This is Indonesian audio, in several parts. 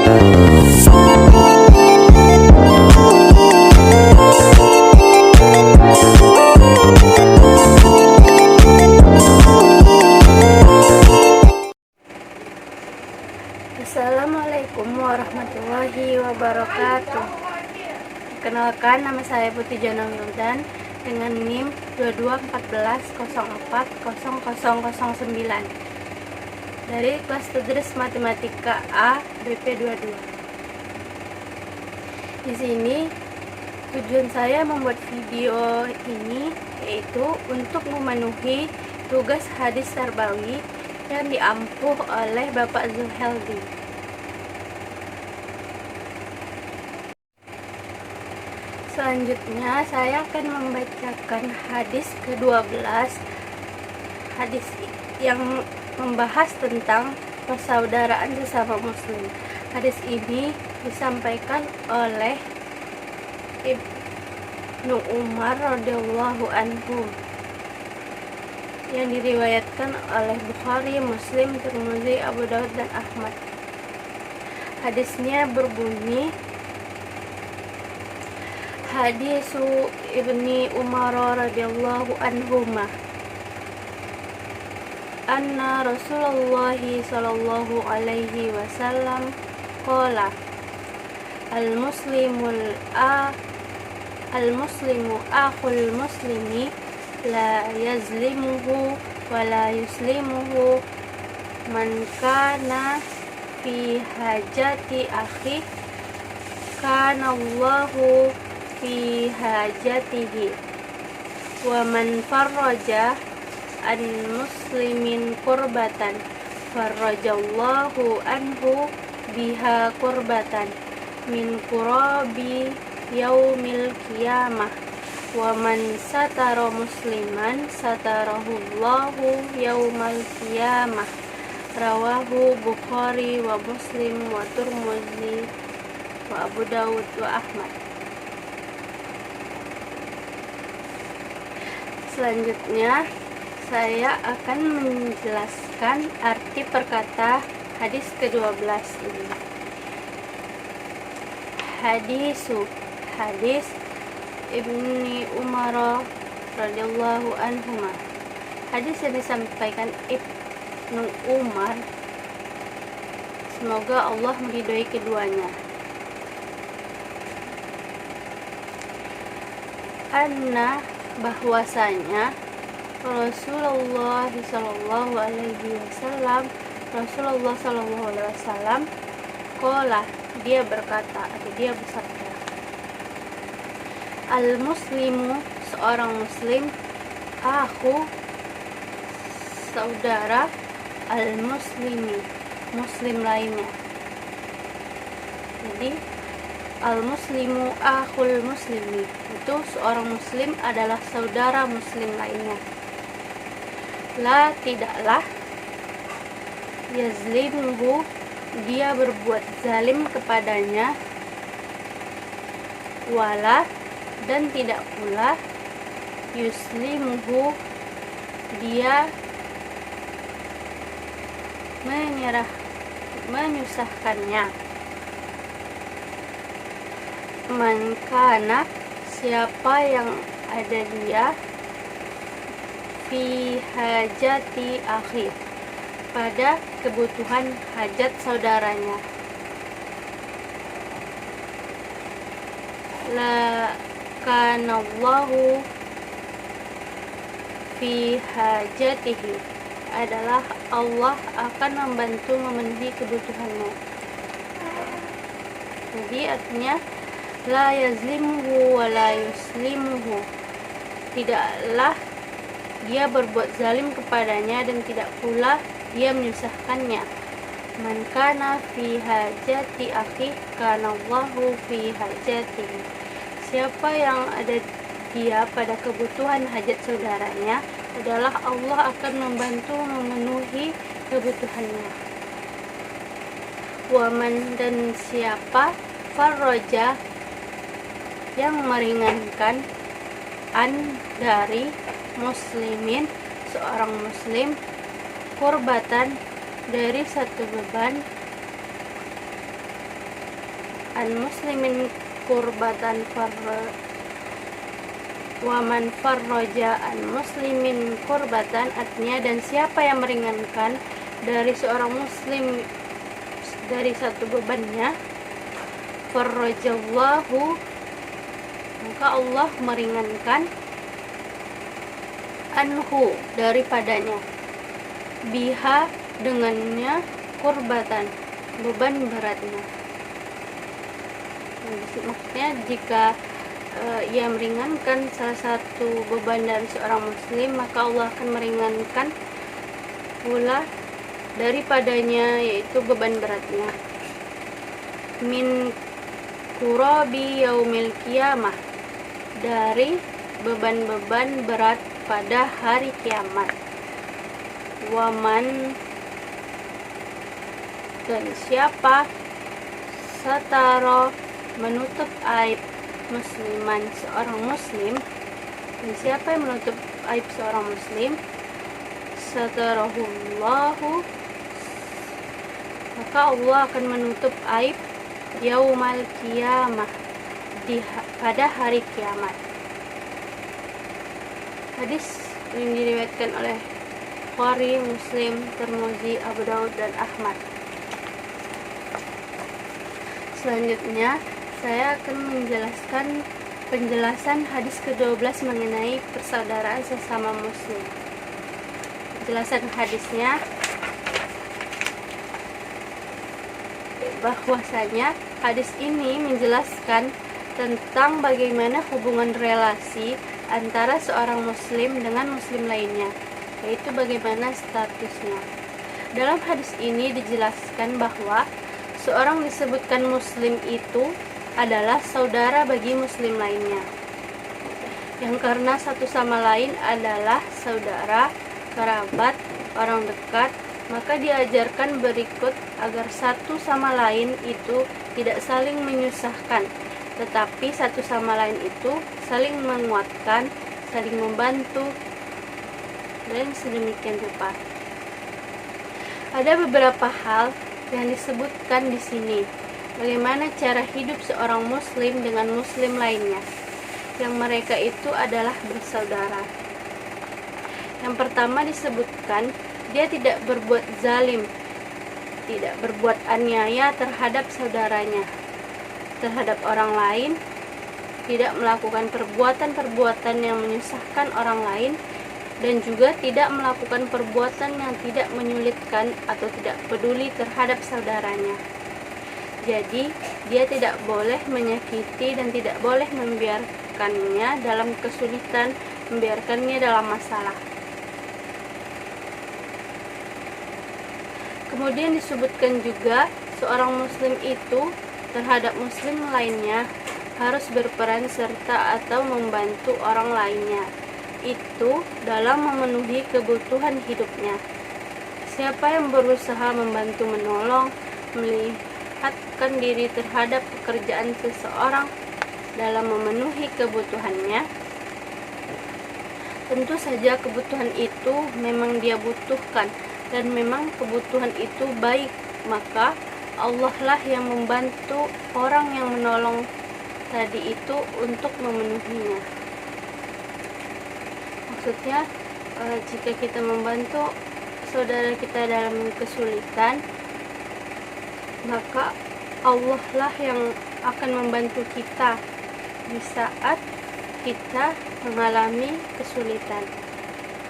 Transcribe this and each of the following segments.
Assalamualaikum warahmatullahi wabarakatuh. Perkenalkan, nama saya Putri Jana Wildan dengan NIM 2214040009 dari kelas Tadris Matematika A BP22. Di sini tujuan saya membuat video ini yaitu untuk memenuhi tugas hadis tarbawi yang diampuh oleh Bapak Zulheldi. Selanjutnya saya akan membacakan hadis ke-12, hadis yang membahas tentang persaudaraan sesama muslim. Hadis ini disampaikan oleh Ibnu Umar radhiyallahu anhu yang diriwayatkan oleh Bukhari, Muslim, Tirmidzi, Abu Daud, dan Ahmad. Hadisnya berbunyi, Hadisu Ibni Umar radhiyallahu anhuma anna Rasulullah sallallahu alaihi wasallam qala al-muslimu akhul muslimi la yazlimuhu wa la yuslimuhu man kana fi hajati akhi kana Allahu fi hajatihi wa man farraja an muslimin kurbatan farrajallahu anhu biha kurbatan min kurabi yaumil qiyamah wa man satara musliman satarahullahu yaumal qiyamah. Rawahu Bukhari wa Muslim wa Tirmidzi wa Abu Daud wa Ahmad. Selanjutnya saya akan menjelaskan arti perkata hadis ke-12 ini. Hadis Ibni Umar radhiyallahu anhuma. Hadis yang disampaikan Ibnu Umar, semoga Allah meridhoi keduanya. Anna, bahwasanya Rasulullah sallallahu alaihi wasallam qala, dia berkata atau dia bersabda, al-muslimu, seorang muslim, aku, saudara, al-muslimi, muslim lainnya. Jadi al-muslimu akhul muslimi, itu seorang muslim adalah saudara muslim lainnya. La, tidaklah, yazlimuhu, dia berbuat zalim kepadanya, wala, dan tidak pula, yuslimuhu, dia menyusahkannya. Man kana, siapa yang ada dia, fi hajati akhi, pada kebutuhan hajat saudaranya. La kanallahu fi hajatihi, adalah Allah akan membantu memenuhi kebutuhanmu. Jadi artinya la yazlimuhu wa la yuslimuhu, tidaklah dia berbuat zalim kepadanya dan tidak pula dia menyusahkannya. Man kana fi hajati akhi kana Allahu fi hajatihi, siapa yang ada dia pada kebutuhan hajat saudaranya, adalah Allah akan membantu memenuhi kebutuhannya. Waman, dan siapa, farroja, yang meringankan, an, dari, muslimin, seorang muslim, kurbatan, dari satu beban, an muslimin kurbatan waman farroja an muslimin kurbatan, artinya dan siapa yang meringankan dari seorang muslim dari satu bebannya, farrojallahu, maka Allah meringankan anhu daripadanya, biha dengannya, kurbatan beban beratnya. Maksudnya jika ia meringankan salah satu beban dari seorang muslim, maka Allah akan meringankan pula daripadanya, yaitu beban beratnya. Min kurabi yaumil qiyamah, dari beban-beban berat pada hari kiamat. Waman, dan siapa, sataro, menutup aib musliman, seorang muslim, dan siapa yang menutup aib seorang muslim, satarahullahu, maka Allah akan menutup aib yaumal qiyamah, pada hari kiamat. Hadis yang diriwayatkan oleh Bukhari, Muslim, Tirmizi, Abu Daud, dan Ahmad. Selanjutnya saya akan menjelaskan penjelasan hadis ke-12 mengenai persaudaraan sesama muslim. Penjelasan hadisnya bahwasanya hadis ini menjelaskan tentang bagaimana hubungan relasi antara seorang muslim dengan muslim lainnya, yaitu bagaimana statusnya. Dalam hadis ini dijelaskan bahwa seorang disebutkan muslim itu adalah saudara bagi muslim lainnya, yang karena satu sama lain adalah saudara, kerabat, orang dekat, maka diajarkan berikut agar satu sama lain itu tidak saling menyusahkan, tetapi satu sama lain itu saling menguatkan, saling membantu, dan sedemikian rupa. Ada beberapa hal yang disebutkan di sini. Bagaimana cara hidup seorang muslim dengan muslim lainnya, yang mereka itu adalah bersaudara. Yang pertama disebutkan, dia tidak berbuat zalim, tidak berbuat aniaya terhadap saudaranya, terhadap orang lain, tidak melakukan perbuatan-perbuatan yang menyusahkan orang lain, dan juga tidak melakukan perbuatan yang tidak menyulitkan atau tidak peduli terhadap saudaranya. Jadi, dia tidak boleh menyakiti dan tidak boleh membiarkannya dalam kesulitan, membiarkannya dalam masalah. Kemudian disebutkan juga, seorang muslim itu terhadap muslim lainnya harus berperan serta atau membantu orang lainnya, itu dalam memenuhi kebutuhan hidupnya. Siapa yang berusaha membantu menolong, melihatkan diri terhadap pekerjaan seseorang dalam memenuhi kebutuhannya, tentu saja kebutuhan itu memang dia butuhkan dan memang kebutuhan itu baik, maka Allah lah yang membantu orang yang menolong tadi itu untuk memenuhinya. Maksudnya, jika kita membantu saudara kita dalam kesulitan, maka Allah lah yang akan membantu kita di saat kita mengalami kesulitan.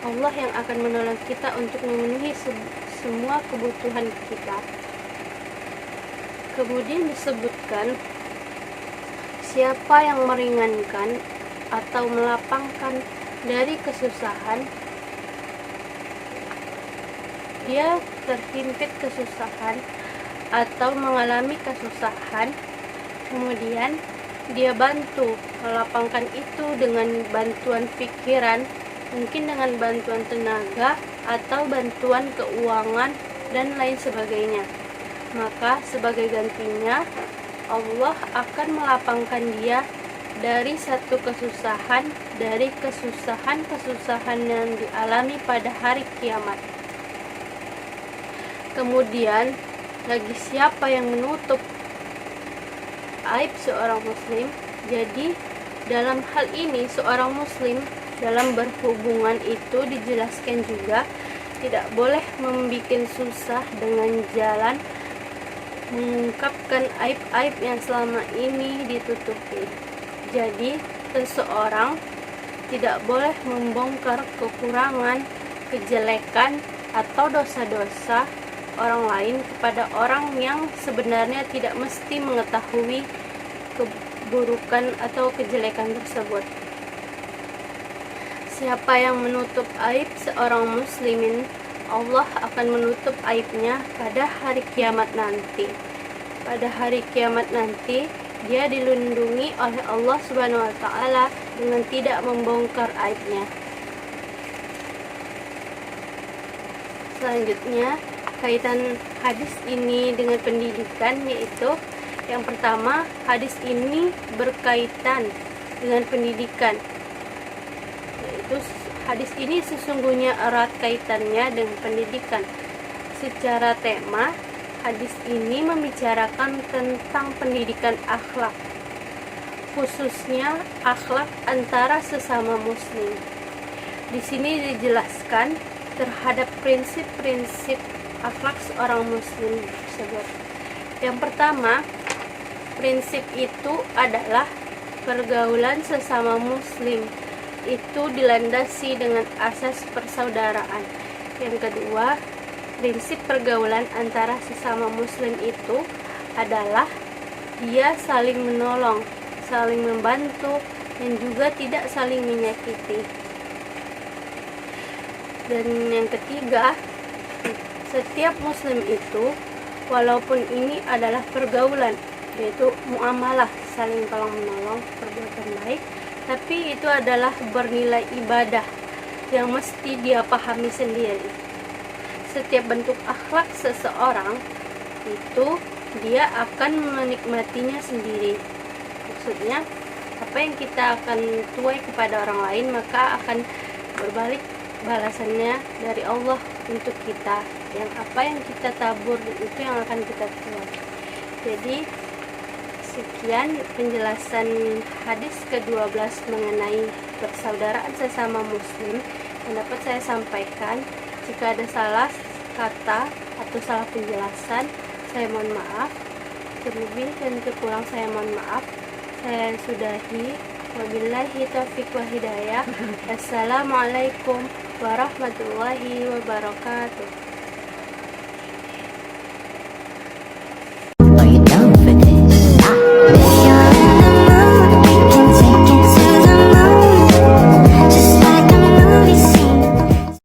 Allah yang akan menolong kita untuk memenuhi semua kebutuhan kita. Kemudian disebutkan, siapa yang meringankan atau melapangkan dari kesusahan, dia terhimpit kesusahan atau mengalami kesusahan, kemudian dia bantu melapangkan itu dengan bantuan pikiran, mungkin dengan bantuan tenaga atau bantuan keuangan dan lain sebagainya, maka sebagai gantinya Allah akan melapangkan dia dari satu kesusahan, dari kesusahan yang dialami pada hari kiamat. Kemudian, bagi siapa yang menutup aib seorang muslim. Jadi dalam hal ini seorang muslim dalam berhubungan itu dijelaskan juga tidak boleh membuat susah dengan jalan mengungkapkan aib-aib yang selama ini ditutupi. Jadi seseorang tidak boleh membongkar kekurangan, kejelekan, atau dosa-dosa orang lain kepada orang yang sebenarnya tidak mesti mengetahui keburukan atau kejelekan tersebut. Siapa yang menutup aib seorang muslimin, Allah akan menutup aibnya pada hari kiamat nanti. Pada hari kiamat nanti, dia dilindungi oleh Allah Subhanahu wa taala dengan tidak membongkar aibnya. Selanjutnya, kaitan hadis ini dengan pendidikan, yaitu yang pertama, hadis ini berkaitan dengan pendidikan, yaitu hadis ini sesungguhnya erat kaitannya dengan pendidikan. Secara tema, hadis ini membicarakan tentang pendidikan akhlak, khususnya akhlak antara sesama muslim. Di sini dijelaskan terhadap prinsip-prinsip akhlak seorang muslim tersebut. Yang pertama, prinsip itu adalah pergaulan sesama muslim itu dilandasi dengan asas persaudaraan. Yang kedua, prinsip pergaulan antara sesama muslim itu adalah dia saling menolong, saling membantu, dan juga tidak saling menyakiti. Dan yang ketiga, setiap muslim itu, walaupun ini adalah pergaulan, yaitu muamalah, saling tolong menolong, perbuatan baik, tapi itu adalah bernilai ibadah yang mesti dia pahami sendiri. Setiap bentuk akhlak seseorang itu dia akan menikmatinya sendiri. Maksudnya, apa yang kita akan tuai kepada orang lain, maka akan berbalik balasannya dari Allah untuk kita. Yang apa yang kita tabur itu yang akan kita tuai. Jadi sekian penjelasan hadis ke-12 mengenai persaudaraan sesama muslim yang dapat saya sampaikan. Jika ada salah kata atau salah penjelasan, saya mohon maaf. Terlebih dan terkurang saya mohon maaf. Saya sudahi. Wabillahi taufiq wa hidayah. Assalamualaikum warahmatullahi wabarakatuh.